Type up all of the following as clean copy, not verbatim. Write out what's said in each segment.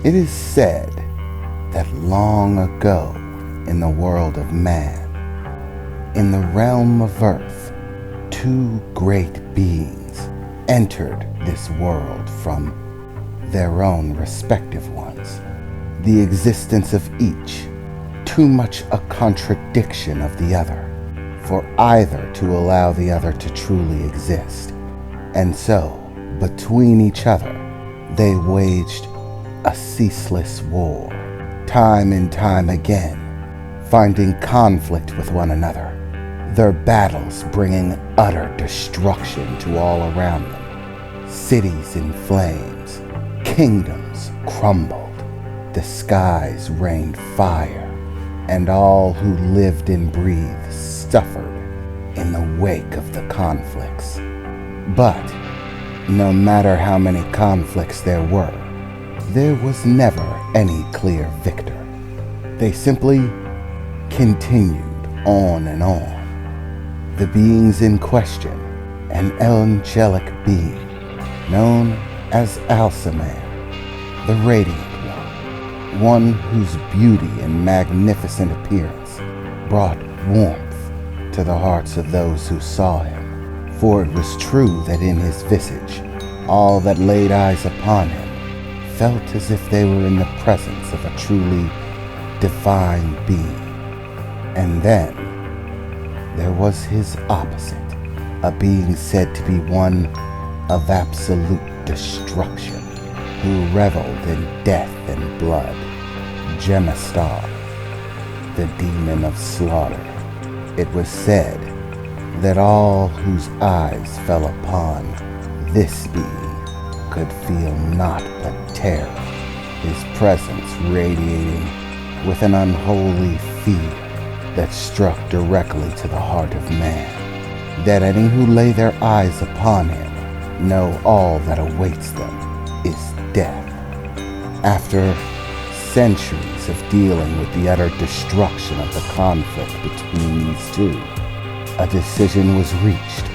It is said that long ago in the world of man, in the realm of earth, two great beings entered this world from their own respective ones. The existence of each too much a contradiction of the other for either to allow the other to truly exist. And so, between each other, they waged a ceaseless war, time and time again, finding conflict with one another, their battles bringing utter destruction to all around them. Cities in flames, kingdoms crumbled, the skies rained fire, and all who lived and breathed suffered in the wake of the conflicts. But no matter how many conflicts there was never any clear victor. They simply continued on and on. The beings in question, an angelic being known as Alsaman, the Radiant one whose beauty and magnificent appearance brought warmth to the hearts of those who saw him. For it was true that in his visage, all that laid eyes upon him felt as if they were in the presence of a truly divine being. And then there was his opposite, a being said to be one of absolute destruction, who reveled in death and blood, Gemastar, the demon of slaughter. It was said that all whose eyes fell upon this being could feel naught but terror, his presence radiating with an unholy fear that struck directly to the heart of man, that any who lay their eyes upon him know all that awaits them is death. After centuries of dealing with the utter destruction of the conflict between these two, a decision was reached.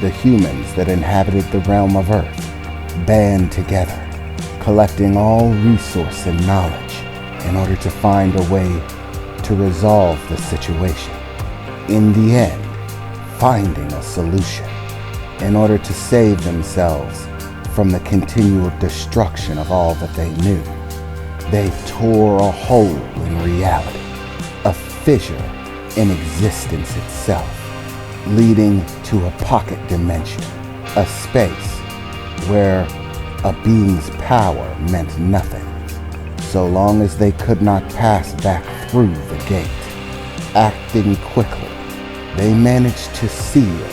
The humans that inhabited the realm of Earth band together, collecting all resource and knowledge in order to find a way to resolve the situation. In the end, finding a solution in order to save themselves from the continual destruction of all that they knew. They tore a hole in reality, a fissure in existence itself, leading to a pocket dimension, a space where a being's power meant nothing, so long as they could not pass back through the gate. Acting quickly, they managed to seal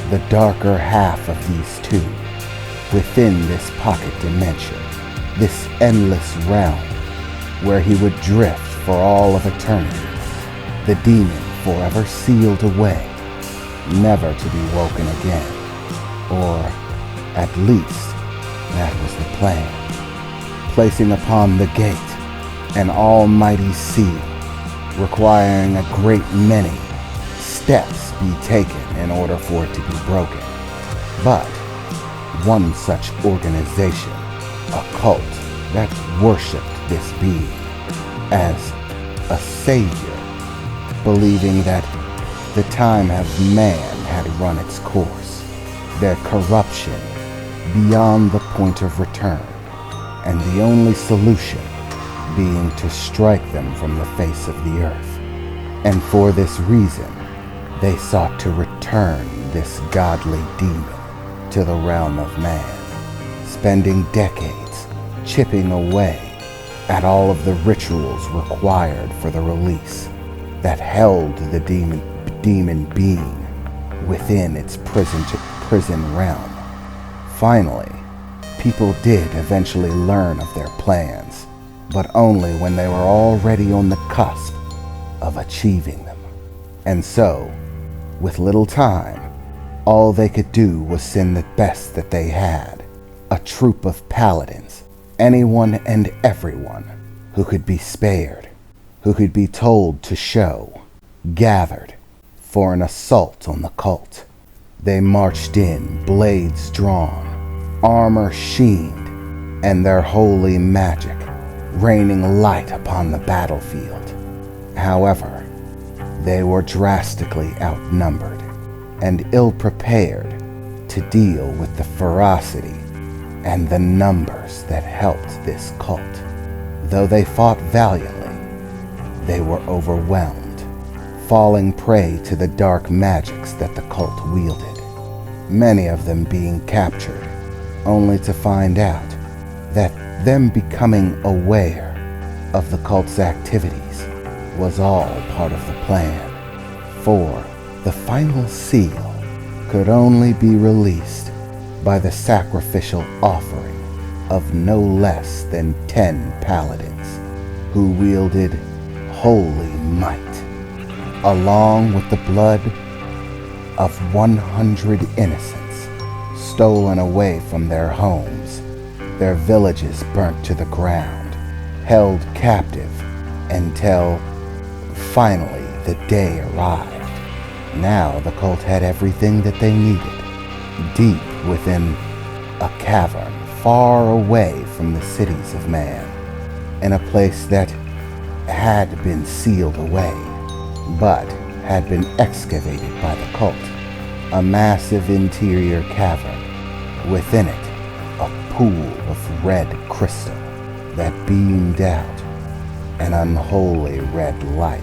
the darker half of these two within this pocket dimension, this endless realm where he would drift for all of eternity, the demon forever sealed away, never to be woken again. Or at least that was the plan. Placing upon the gate an almighty seal, requiring a great many steps be taken in order for it to be broken. But one such organization, a cult that worshipped this being as a savior, believing that the time of man had run its course, their corruption beyond the point of return, and the only solution being to strike them from the face of the earth. And for this reason, they sought to return this godly demon to the realm of man, spending decades chipping away at all of the rituals required for the release that held the demon being within its prison realm. Finally, people did eventually learn of their plans, but only when they were already on the cusp of achieving them. And so, with little time, all they could do was send the best that they had, a troop of paladins, anyone and everyone who could be spared, who could be told to show, gathered for an assault on the cult. They marched in, blades drawn, armor sheened, and their holy magic raining light upon the battlefield. However, they were drastically outnumbered and ill-prepared to deal with the ferocity and the numbers that helped this cult. Though they fought valiantly, they were overwhelmed, falling prey to the dark magics that the cult wielded, many of them being captured, only to find out that them becoming aware of the cult's activities was all part of the plan. For the final seal could only be released by the sacrificial offering of no less than 10 paladins who wielded holy might, along with the blood of 100 innocents stolen away from their homes, their villages burnt to the ground, held captive until finally the day arrived. Now the cult had everything that they needed, deep within a cavern far away from the cities of man, in a place that had been sealed away, but had been excavated by the cult. A massive interior cavern, within it a pool of red crystal that beamed out an unholy red light,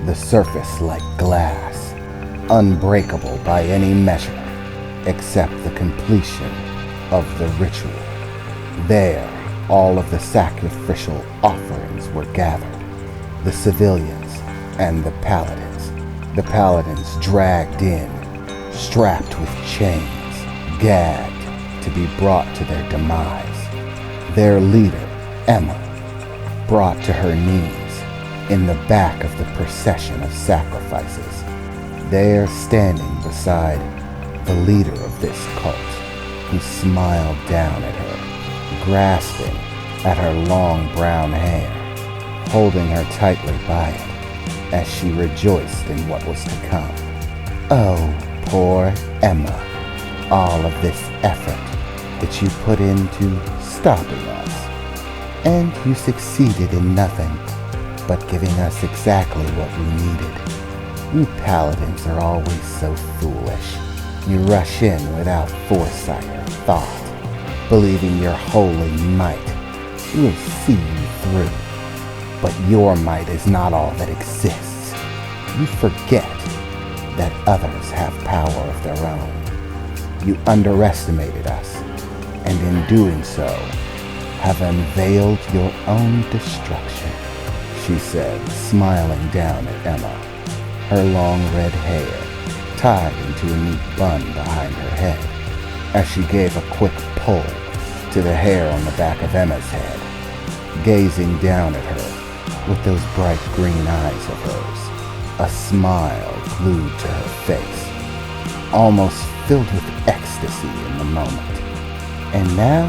the surface like glass, unbreakable by any measure except the completion of the ritual. There, all of the sacrificial offerings were gathered, the civilians and the paladins. The paladins dragged in, strapped with chains, gagged to be brought to their demise. Their leader, Emma, brought to her knees in the back of the procession of sacrifices, there standing beside the leader of this cult, who smiled down at her, grasping at her long brown hair, holding her tightly by it as she rejoiced in what was to come. Oh, poor Emma, all of this effort that you put into stopping us, and you succeeded in nothing but giving us exactly what we needed. You paladins are always so foolish. You rush in without foresight or thought, believing your holy might will see you through. But your might is not all that exists. You forget that others have power of their own. You underestimated us, and in doing so, have unveiled your own destruction, she said, smiling down at Emma, her long red hair tied into a neat bun behind her head, as she gave a quick pull to the hair on the back of Emma's head, gazing down at her with those bright green eyes of hers, a smile glued to her face, almost filled with ecstasy in the moment. And now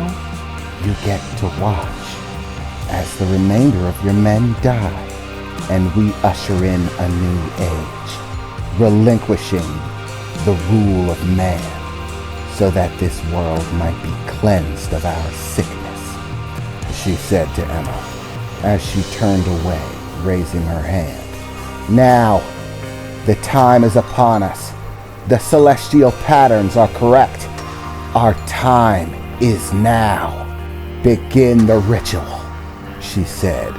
you get to watch as the remainder of your men die, and we usher in a new age, relinquishing the rule of man, so that this world might be cleansed of our sickness, she said to Emma, as she turned away, raising her hand. Now, the time is upon us. The celestial patterns are correct. Our time is now. Begin the ritual, she said,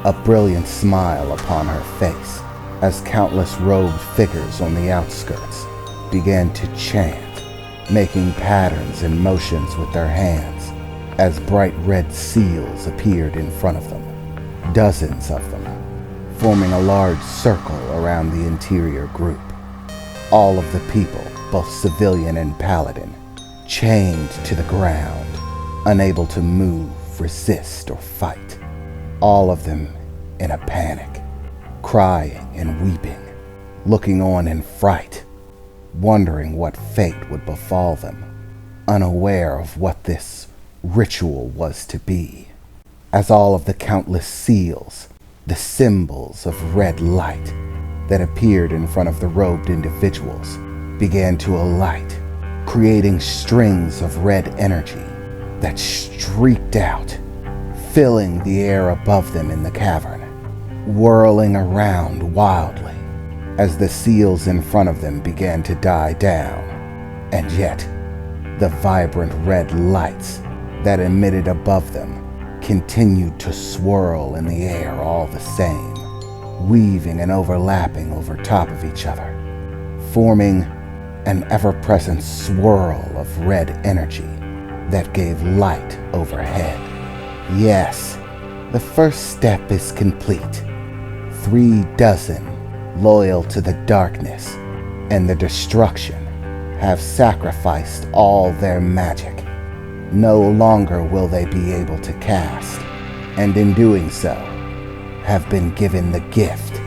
a brilliant smile upon her face, as countless robed figures on the outskirts began to chant, making patterns and motions with their hands, as bright red seals appeared in front of them, dozens of them, forming a large circle around the interior group. All of the people, both civilian and paladin, chained to the ground, unable to move, resist, or fight. All of them in a panic, crying and weeping, looking on in fright, wondering what fate would befall them, unaware of what this ritual was to be. As all of the countless seals, the symbols of red light that appeared in front of the robed individuals, began to alight, creating strings of red energy that streaked out, filling the air above them in the cavern, whirling around wildly as the seals in front of them began to die down. And yet, the vibrant red lights that emitted above them continued to swirl in the air all the same, weaving and overlapping over top of each other, forming an ever-present swirl of red energy that gave light overhead. Yes, the first step is complete. 36, loyal to the darkness and the destruction, have sacrificed all their magic. No longer will they be able to cast, and in doing so, have been given the gift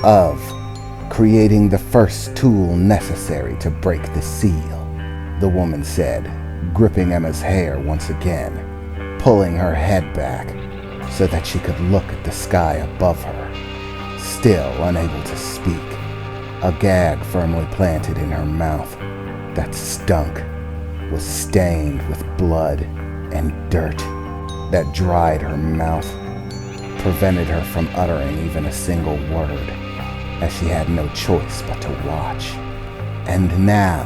of creating the first tool necessary to break the seal, the woman said, gripping Emma's hair once again, pulling her head back so that she could look at the sky above her, still unable to speak, a gag firmly planted in her mouth that stunk, was stained with blood and dirt that dried her mouth, prevented her from uttering even a single word, as she had no choice but to watch. And now,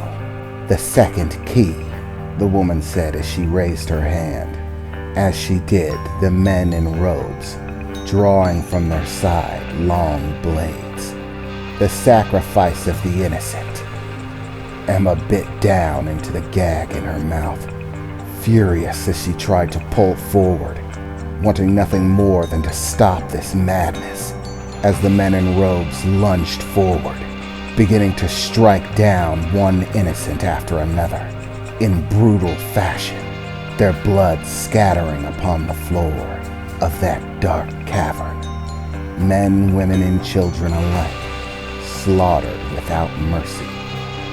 the second key, the woman said as she raised her hand. As she did, the men in robes, drawing from their side long blades. The sacrifice of the innocent. Emma bit down into the gag in her mouth, furious as she tried to pull forward, wanting nothing more than to stop this madness, as the men in robes lunged forward, beginning to strike down one innocent after another, in brutal fashion, their blood scattering upon the floor of that dark cavern. Men, women, and children alike, slaughtered without mercy,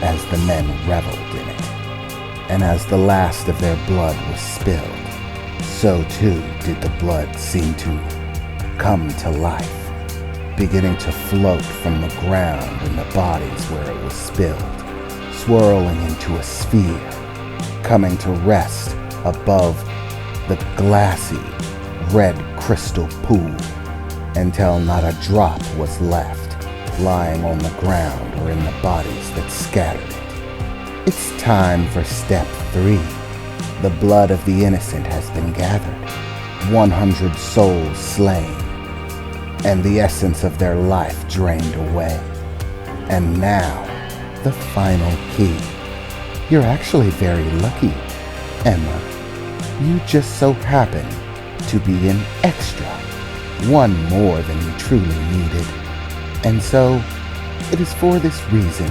as the men reveled in it. And as the last of their blood was spilled, so too did the blood seem to come to life, beginning to float from the ground in the bodies where it was spilled, swirling into a sphere, coming to rest above the glassy red crystal pool, until not a drop was left lying on the ground or in the bodies that scattered it. It's time for step 3. The blood of the innocent has been gathered, 100 souls slain, and the essence of their life drained away. And now, the final key. You're actually very lucky, Emma. You just so happen to be an extra, one more than you truly needed. And so, it is for this reason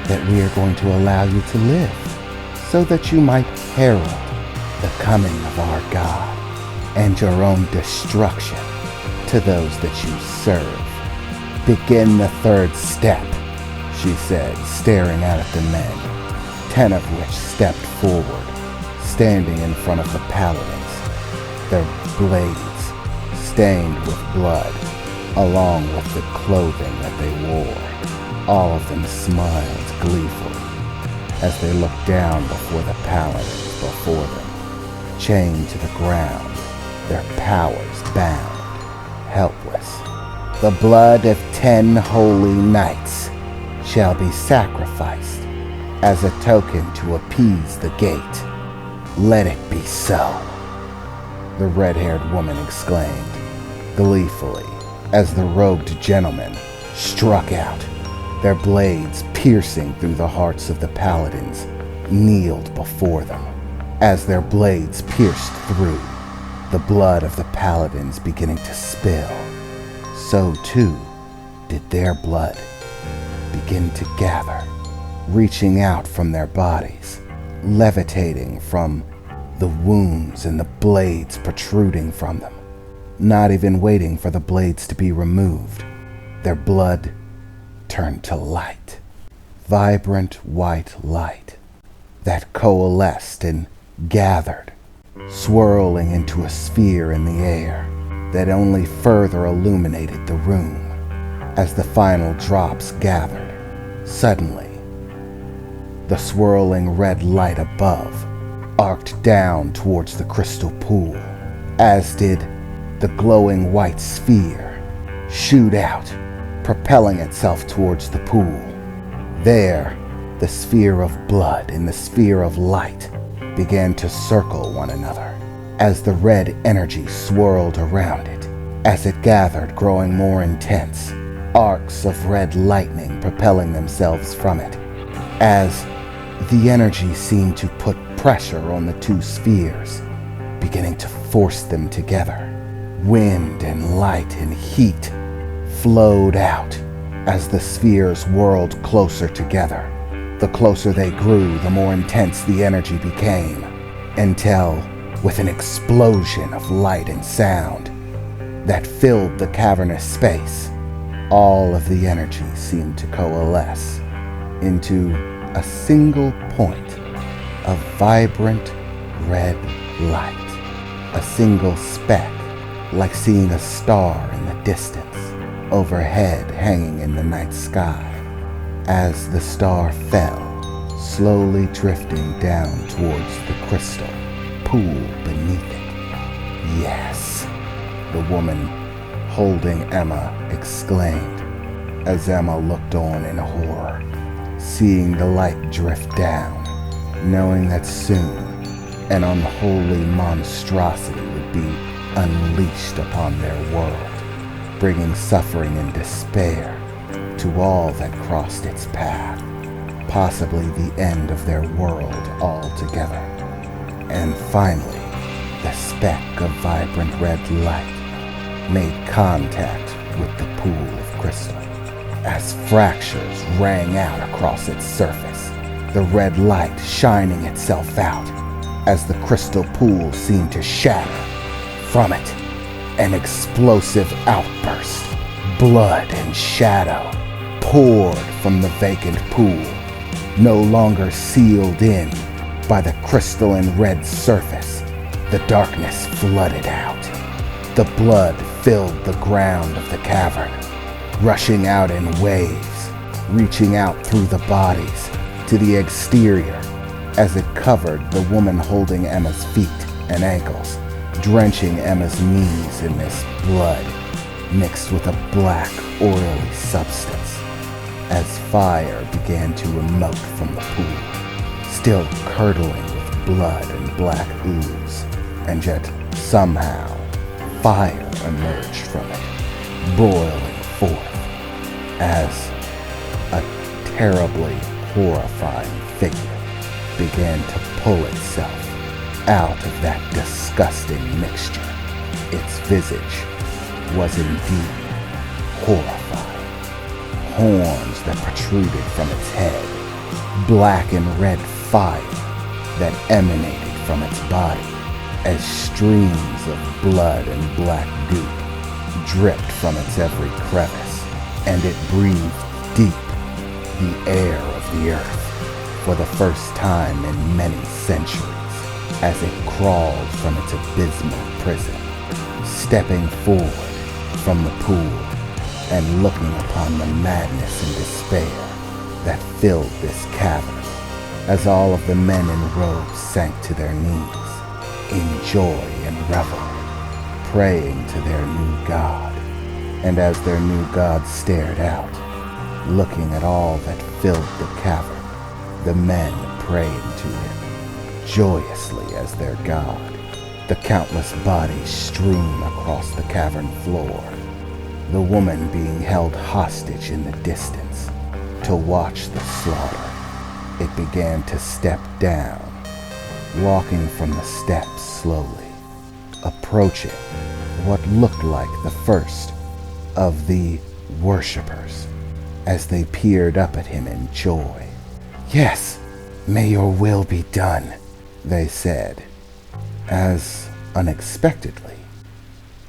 that we are going to allow you to live, so that you might herald the coming of our God and your own destruction to those that you serve. Begin the third step, she said, staring out at the men, 10 of which stepped forward, standing in front of the paladins, their blades stained with blood, along with the clothing that they wore. All of them smiled gleefully as they looked down before the paladins before them, chained to the ground, their powers bound, helpless. The blood of 10 holy knights shall be sacrificed as a token to appease the gate. Let it be so, the red-haired woman exclaimed, gleefully, as the robed gentlemen struck out, their blades piercing through the hearts of the paladins, kneeled before them. As their blades pierced through, the blood of the paladins beginning to spill, so too did their blood begin to gather, reaching out from their bodies, levitating from the wounds and the blades protruding from them. Not even waiting for the blades to be removed, their blood turned to light, vibrant white light that coalesced and gathered, swirling into a sphere in the air that only further illuminated the room. As the final drops gathered, suddenly, the swirling red light above arced down towards the crystal pool, as did the glowing white sphere shoot out, propelling itself towards the pool. There, the sphere of blood and the sphere of light began to circle one another as the red energy swirled around it. As it gathered, growing more intense, arcs of red lightning propelling themselves from it, as the energy seemed to put pressure on the two spheres, beginning to force them together. Wind and light and heat flowed out as the spheres whirled closer together. The closer they grew, the more intense the energy became, until, with an explosion of light and sound that filled the cavernous space, all of the energy seemed to coalesce into a single point of vibrant red light, a single speck, like seeing a star in the distance, overhead hanging in the night sky, as the star fell, slowly drifting down towards the crystal pool beneath it. Yes, the woman holding Emma exclaimed, as Emma looked on in horror, seeing the light drift down, knowing that soon an unholy monstrosity would be unleashed upon their world, bringing suffering and despair to all that crossed its path, possibly the end of their world altogether. And finally, the speck of vibrant red light made contact with the pool of crystal. As fractures rang out across its surface, the red light shining itself out, as the crystal pool seemed to shatter. From it, an explosive outburst, blood and shadow, poured from the vacant pool, no longer sealed in by the crystalline red surface. The darkness flooded out. The blood filled the ground of the cavern, rushing out in waves, reaching out through the bodies to the exterior as it covered the woman holding Emma's feet and ankles, drenching Emma's knees in this blood mixed with a black, oily substance as fire began to emote from the pool, still curdling with blood and black ooze, and yet somehow fire emerged from it, boiling forth as a terribly horrifying figure began to pull itself out of that disgusting mixture. Its visage was indeed horrifying. Horns that protruded from its head, black and red fire that emanated from its body as streams of blood and black goop dripped from its every crevice, and it breathed deep the air of the earth for the first time in many centuries as it crawled from its abysmal prison, stepping forward from the pool and looking upon the madness and despair that filled this cavern as all of the men in robes sank to their knees in joy and revelry, praying to their new god. And as their new god stared out, looking at all that filled the cavern, the men praying to him joyously as their god, the countless bodies strewn across the cavern floor, the woman being held hostage in the distance to watch the slaughter. It began to step down, walking from the steps slowly, approaching what looked like the first of the worshippers as they peered up at him in joy. "Yes, may your will be done," they said, as unexpectedly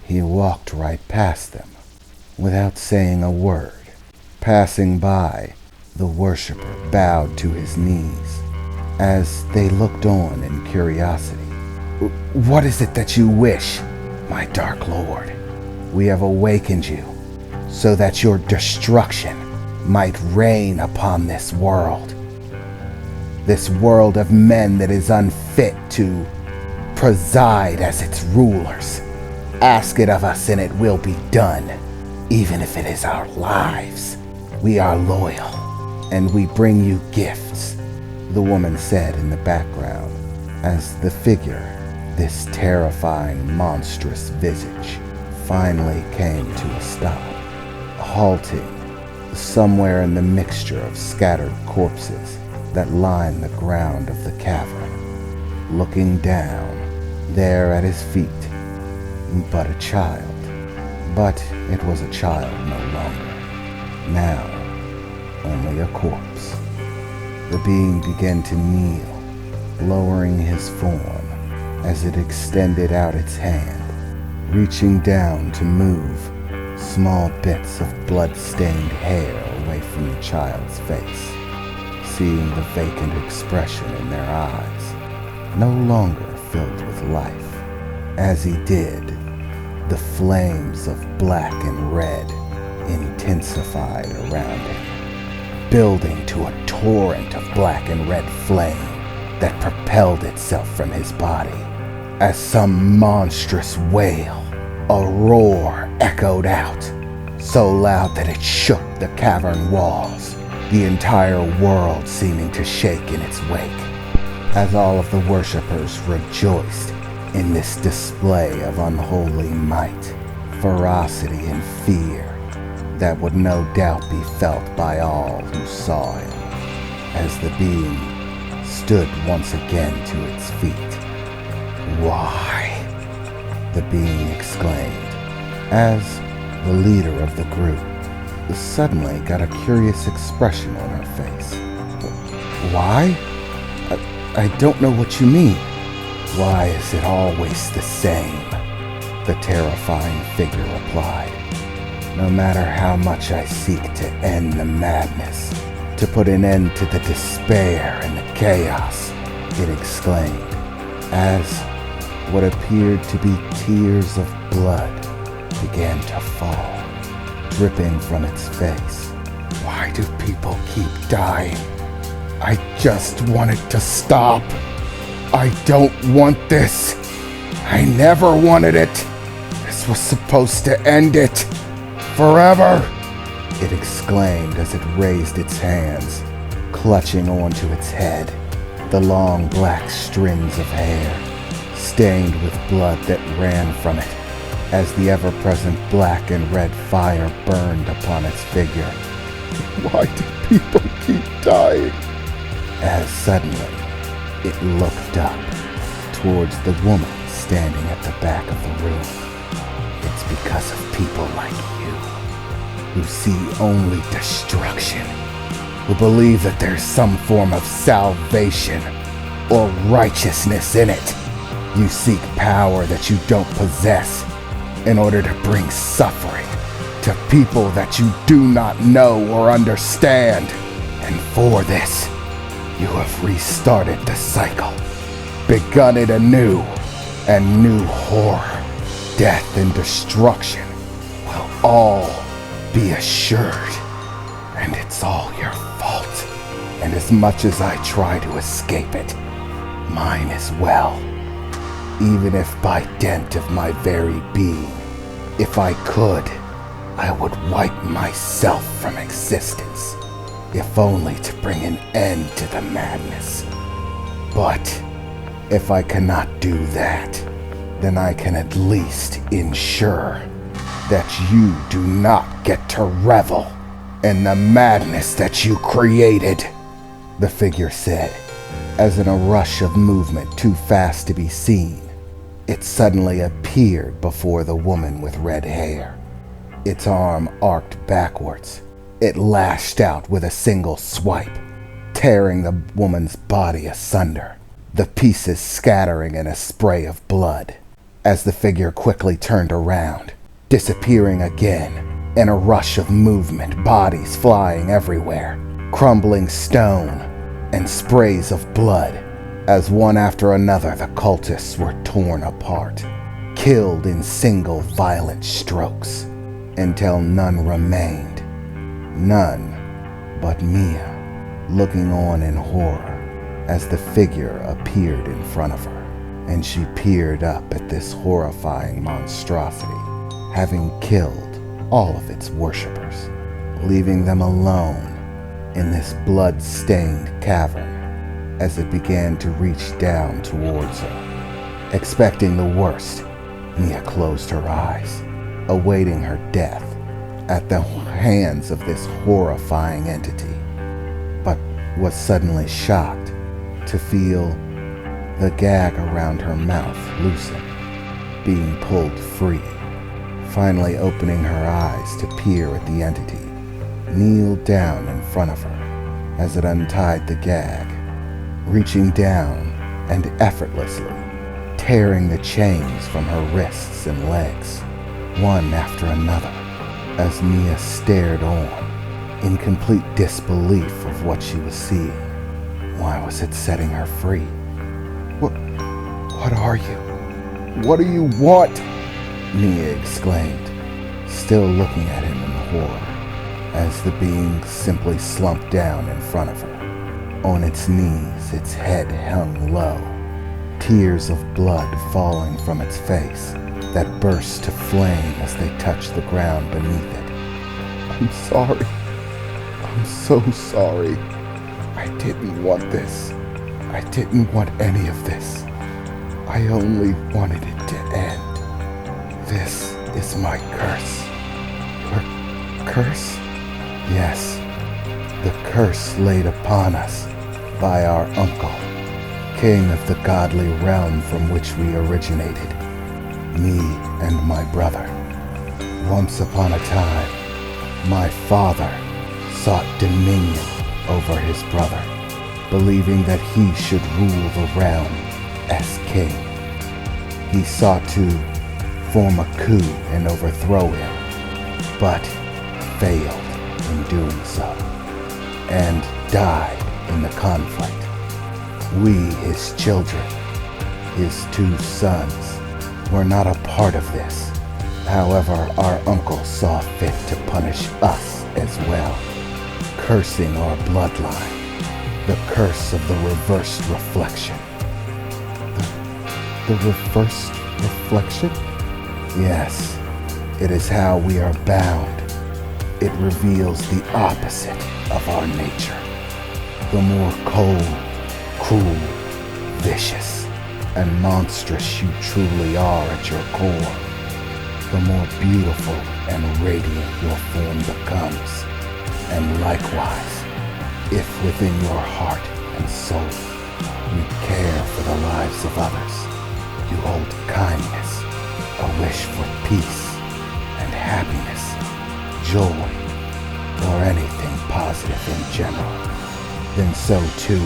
he walked right past them without saying a word. Passing by, the worshipper bowed to his knees as they looked on in curiosity. "What is it that you wish, my dark lord? We have awakened you so that your destruction might reign upon this world of men that is unfit to preside as its rulers. Ask it of us and it will be done, even if it is our lives. We are loyal, and we bring you gifts," the woman said in the background, as the figure, this terrifying, monstrous visage, finally came to a stop, halting somewhere in the mixture of scattered corpses that lined the ground of the cavern. Looking down, there at his feet, but a child. But it was a child no longer. Now, only a corpse. The being began to kneel, lowering his form as it extended out its hand, reaching down to move small bits of blood-stained hair away from the child's face, seeing the vacant expression in their eyes, no longer filled with life. As he did, the flames of black and red intensified around him, building to a torrent of black and red flame that propelled itself from his body. As some monstrous wail, a roar echoed out, so loud that it shook the cavern walls, the entire world seeming to shake in its wake, as all of the worshippers rejoiced in this display of unholy might, ferocity, and fear that would no doubt be felt by all who saw him, as the being stood once again to its feet. "Why?" the being exclaimed, as the leader of the group suddenly got a curious expression on her face. "Why? I don't know what you mean." "Why is it always the same?" the terrifying figure replied. "No matter how much I seek to end the madness, to put an end to the despair and the chaos," it exclaimed, as what appeared to be tears of blood began to fall, dripping from its face. "Why do people keep dying? I just want it to stop. I don't want this. I never wanted it. This was supposed to end it. Forever," it exclaimed as it raised its hands, clutching onto its head, the long black strings of hair, stained with blood that ran from it, as the ever-present black and red fire burned upon its figure. "Why do people keep dying?" As suddenly, it looked up towards the woman standing at the back of the room. "It's because of people like you, who see only destruction, who believe that there's some form of salvation or righteousness in it. You seek power that you don't possess in order to bring suffering to people that you do not know or understand. And for this, you have restarted the cycle, begun it anew, and new horror, death, and destruction will all be assured. And it's all your fault. And as much as I try to escape it, mine as well. Even if by dint of my very being, if I could, I would wipe myself from existence, if only to bring an end to the madness. But if I cannot do that, then I can at least ensure that you do not get to revel in the madness that you created," the figure said, as in a rush of movement too fast to be seen, it suddenly appeared before the woman with red hair. Its arm arced backwards. It lashed out with a single swipe, tearing the woman's body asunder, the pieces scattering in a spray of blood, as the figure quickly turned around, disappearing again in a rush of movement, bodies flying everywhere, crumbling stone, and sprays of blood, as one after another the cultists were torn apart, killed in single violent strokes, until none remained. None but Mia, looking on in horror as the figure appeared in front of her. and she peered up at this horrifying monstrosity, having killed all of its worshippers, leaving them alone in this blood-stained cavern as it began to reach down towards her. Expecting the worst, Mia closed her eyes, awaiting her death at the hands of this horrifying entity, but was suddenly shocked to feel the gag around her mouth loosen, being pulled free. Finally opening her eyes to peer at the entity, kneeled down in front of her as it untied the gag, reaching down and effortlessly tearing the chains from her wrists and legs, one after another, as Mia stared on in complete disbelief of what she was seeing. Why was it setting her free? What are you? What do you want? Mia exclaimed, still looking at him in horror, as the being simply slumped down in front of her. On its knees, its head hung low, tears of blood falling from its face that burst to flame as they touched the ground beneath it. I'm sorry. I'm so sorry. I didn't want this. I didn't want any of this. I only wanted it to end. This is my curse. Curse? Yes, the curse laid upon us by our uncle, king of the godly realm from which we originated, me and my brother. Once upon a time, my father sought dominion over his brother, believing that he should rule the realm as king. He sought to form a coup and overthrow him, but failed in doing so, and died in the conflict. We, his children, his 2 sons, were not a part of this. However, our uncle saw fit to punish us as well, cursing our bloodline, the curse of the reversed reflection. The reversed reflection? Yes, it is how we are bound. It reveals the opposite of our nature. The more cold, cruel, vicious, and monstrous you truly are at your core, the more beautiful and radiant your form becomes. And likewise, if within your heart and soul you care for the lives of others, you hold kindness, a wish for peace and happiness, joy, or anything positive in general, then so too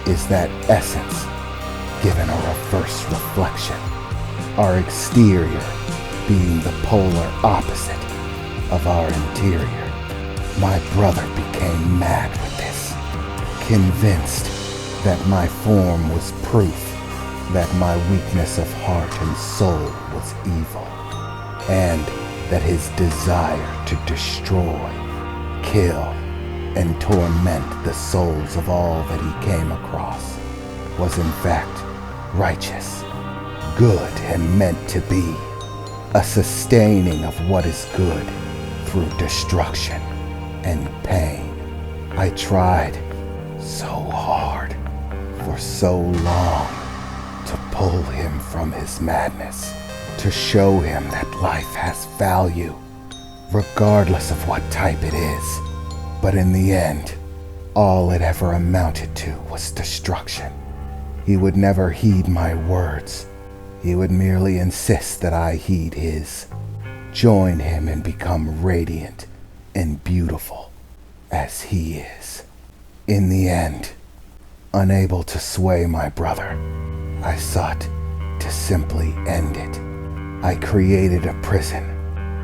is that essence given a reverse reflection, our exterior being the polar opposite of our interior. My brother became mad with this, convinced that my form was proof that my weakness of heart and soul was evil, and that his desire to destroy, kill, and torment the souls of all that he came across was in fact righteous, good, and meant to be, a sustaining of what is good through destruction and pain. I tried so hard for so long to pull him from his madness, to show him that life has value, regardless of what type it is. But in the end, all it ever amounted to was destruction. He would never heed my words. He would merely insist that I heed his, join him and become radiant and beautiful as he is. In the end, unable to sway my brother, I sought to simply end it. I created a prison.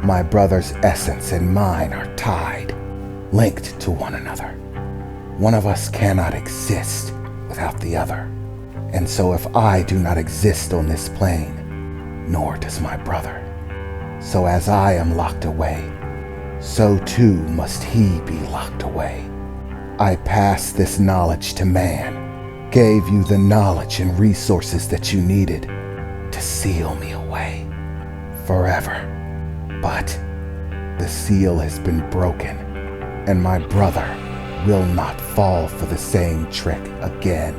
My brother's essence and mine are tied, linked to one another. One of us cannot exist without the other. And so if I do not exist on this plane, nor does my brother. So as I am locked away, so too must he be locked away. I pass this knowledge to man, gave you the knowledge and resources that you needed to seal me away forever. But the seal has been broken, and my brother will not fall for the same trick again.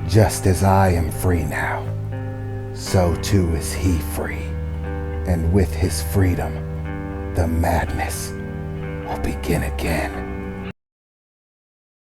Just as I am free now, so too is he free. And with his freedom, the madness will begin again.